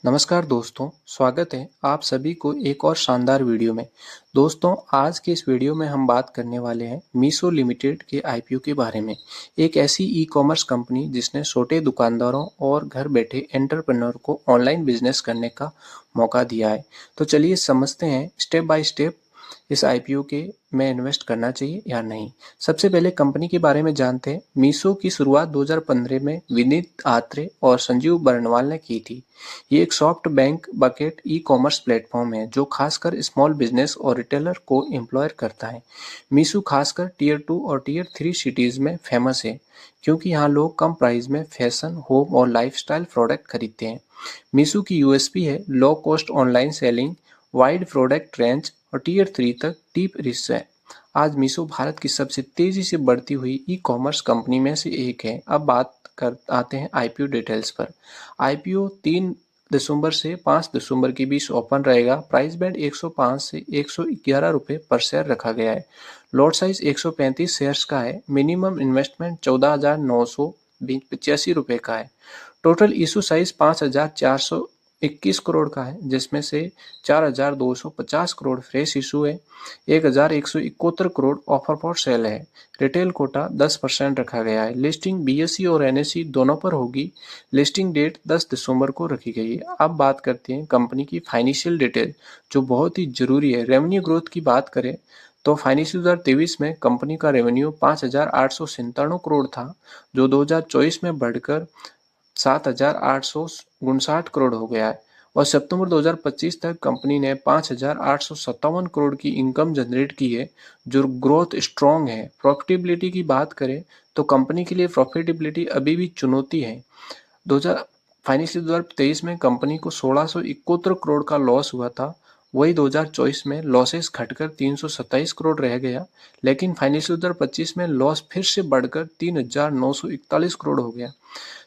नमस्कार दोस्तों, स्वागत है आप सभी को एक और शानदार वीडियो में। दोस्तों, आज के इस वीडियो में हम बात करने वाले हैं मीशो लिमिटेड के आईपीओ के बारे में। एक ऐसी ई कॉमर्स कंपनी जिसने छोटे दुकानदारों और घर बैठे एंटरप्रेन्योर को ऑनलाइन बिजनेस करने का मौका दिया है। तो चलिए समझते हैं स्टेप बाय स्टेप इस आईपीओ के में इन्वेस्ट करना चाहिए या नहीं। सबसे पहले कंपनी के बारे में जानते हैं। मीशो की शुरुआत 2015 में विनीत आत्रे और संजीव बर्नवाल ने की थी। ये एक soft bank bucket e commerce platform है जो खासकर स्मॉल बिजनेस और रिटेलर को एम्प्लॉयर करता है। मीशो खासकर टीयर 2 और टीयर 3 सिटीज में फेमस है क्योंकि यहाँ लोग कम प्राइस में फैशन, होम और लाइफस्टाइल प्रोडक्ट खरीदते हैं। मीशो की यूएसपी है low cost online selling, wide product range और टीयर 3 तक डीप रिच है। आज मीशो भारत की सबसे तेजी से बढ़ती हुई ई कॉमर्स कंपनी में से एक है। अब बात कर आते हैं आईपीओ डिटेल्स पर। आईपीओ 3 दिसंबर से 5 दिसंबर के बीच ओपन रहेगा। प्राइस बैंड 105 से 111 रुपये पर शेयर रखा गया है। लॉट साइज 135 शेयर्स का है। मिनिमम इन्वेस्टमेंट 14,985 रुपये का है। टोटल इशू साइज 5,421 करोड़ का है, जिसमें से 4,250 करोड़ फ्रेश इशू है। 1,171 करोड़ ऑफर फॉर सेल है। रिटेल कोटा 10% रखा गया है। लिस्टिंग बीएसई और एनएसई दोनों पर होगी। लिस्टिंग डेट 10 दिसंबर को रखी गई है। अब बात करते हैं कंपनी की फाइनेंशियल डिटेल, जो बहुत ही जरूरी है। रेवेन्यू ग्रोथ की बात करें तो फाइनेंशियल 2023 में कंपनी का रेवेन्यू 5,897 करोड़ था, जो 2024 में बढ़कर 7,859 करोड़ हो गया है और सितंबर 2025 तक कंपनी ने 5,857 करोड़ की इनकम जनरेट की है, जो ग्रोथ स्ट्रॉन्ग है। प्रॉफिटेबिलिटी की बात करें तो कंपनी के लिए प्रॉफिटेबिलिटी अभी भी चुनौती है। 2000 फाइनेंशियल 2023 में कंपनी को 1671 करोड़ का लॉस हुआ था। वही 2024 में लॉसेस घटकर 327 करोड़ रह गया, लेकिन फाइनेंशियल 2025 में लॉस फिर से बढ़कर 3,941 करोड़ हो गया।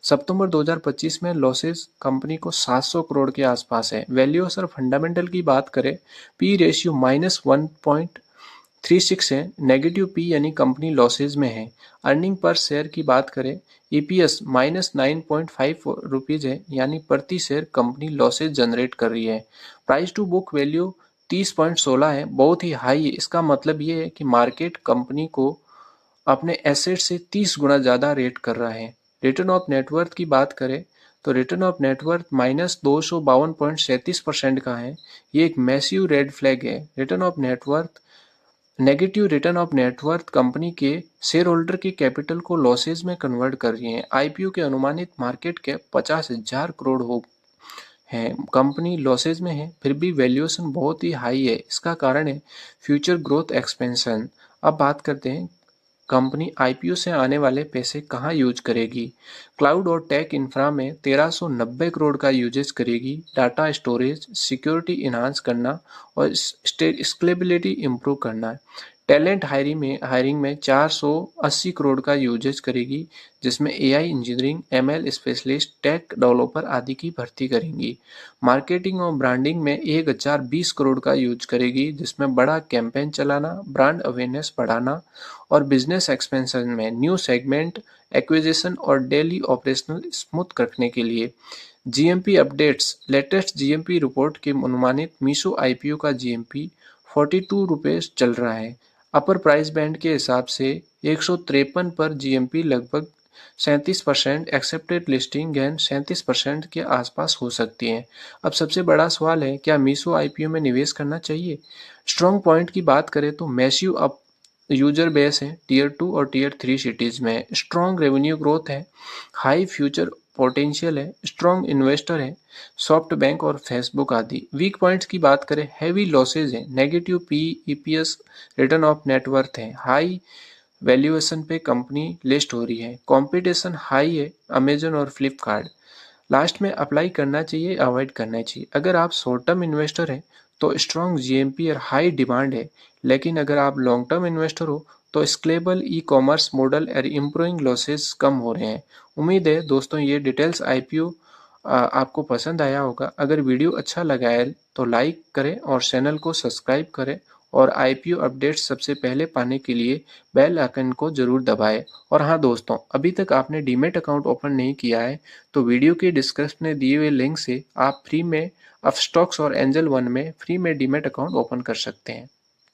सितंबर 2025 में लॉसेस कंपनी को 700 करोड़ के आसपास है। वैल्यूएशन फंडामेंटल की बात करें, पी रेशियो -1.36 है। नेगेटिव पी यानी कंपनी लॉसेज में है। अर्निंग पर शेयर की बात करें, ईपीएस -9.5 रुपीज है, यानी प्रति शेयर कंपनी लॉसेज जनरेट कर रही है। प्राइस टू बुक वैल्यू 30.16 है, बहुत ही हाई है। इसका मतलब ये है कि मार्केट कंपनी को अपने एसेट से 30 गुना ज्यादा रेट कर रहा है। रिटर्न ऑफ नेटवर्थ की बात करें तो रिटर्न ऑफ नेटवर्थ -252.37% का है। ये एक मैसिव रेड फ्लैग है। Return of net worth negative return of net worth company के शेयर होल्डर के कैपिटल को लॉसेज में कन्वर्ट कर रही है। आईपीओ के अनुमानित मार्केट कैप 50,000 करोड़ हो है। कंपनी लॉसेज में है, फिर भी वैल्यूएशन बहुत ही हाई है। इसका कारण है फ्यूचर ग्रोथ एक्सपेंशन। अब बात करते हैं कंपनी आईपीओ से आने वाले पैसे कहाँ यूज करेगी। क्लाउड और टेक इंफ्रा में 1390 करोड़ का यूजेस करेगी। डाटा स्टोरेज, सिक्योरिटी इन्हांस करना और स्केलेबिलिटी इंप्रूव करना है। टैलेंट हायरिंग में 480 करोड़ का यूजेस करेगी, जिसमें AI engineering, ML specialist, tech developer आदि की भर्ती करेंगी। मार्केटिंग और ब्रांडिंग में 1020 करोड़ का यूज करेगी, जिसमें बड़ा कैंपेन चलाना, ब्रांड अवेयरनेस बढ़ाना और बिजनेस एक्सपेंशन में न्यू सेगमेंट एक्विजिशन और डेली ऑपरेशनल स्मूथ रखने के लिए। GMP updates, latest GMP report के अनुमानित मीशो आईपीओ का जीएमपी 42 रुपये चल रहा है। अपर प्राइस बैंड के हिसाब से 153 पर जीएमपी लगभग 37%, एक्सेप्टेड लिस्टिंग गेन 37% के आसपास हो सकती है। अब सबसे बड़ा सवाल है, क्या मीशो आईपीओ में निवेश करना चाहिए। स्ट्रॉन्ग पॉइंट की बात करें तो मैसिव अप यूजर बेस है, टीयर 2 और टीयर 3 सिटीज में। स्ट्रॉन्ग रेवेन्यू ग्रोथ है, हाई फ्यूचर पोटेंशियल है, स्ट्रॉन्ग इन्वेस्टर है, सॉफ्ट बैंक और फेसबुक आदि। वीक पॉइंट्स की बात करें, हैवी लॉसेज है, negative P, EPS, return of net worth है, हाई वैल्यूएशन पे कंपनी लिस्ट हो रही है, कंपटीशन हाई है, अमेजन और फ्लिपकार्ट। लास्ट में अप्लाई करना चाहिए, अवॉइड करना चाहिए। अगर आप शॉर्ट टर्म इन्वेस्टर हैं तो स्ट्रॉन्ग जीएमपी और हाई डिमांड है, लेकिन अगर आप लॉन्ग टर्म इन्वेस्टर हो तो स्केलेबल ई कॉमर्स मॉडल और इम्प्रूविंग लॉसेस कम हो रहे हैं। उम्मीद है दोस्तों ये डिटेल्स आईपीओ आपको पसंद आया होगा। अगर वीडियो अच्छा लगा है तो लाइक करें और चैनल को सब्सक्राइब करें और आईपीओ अपडेट्स सबसे पहले पाने के लिए बेल आइकन को जरूर दबाएं। और हाँ दोस्तों, अभी तक आपने डीमैट अकाउंट ओपन नहीं किया है तो वीडियो के डिस्क्रिप्शन में दिए हुए लिंक से आप फ्री में अपस्टॉक्स और एंजल वन में फ्री में डीमैट अकाउंट ओपन कर सकते हैं।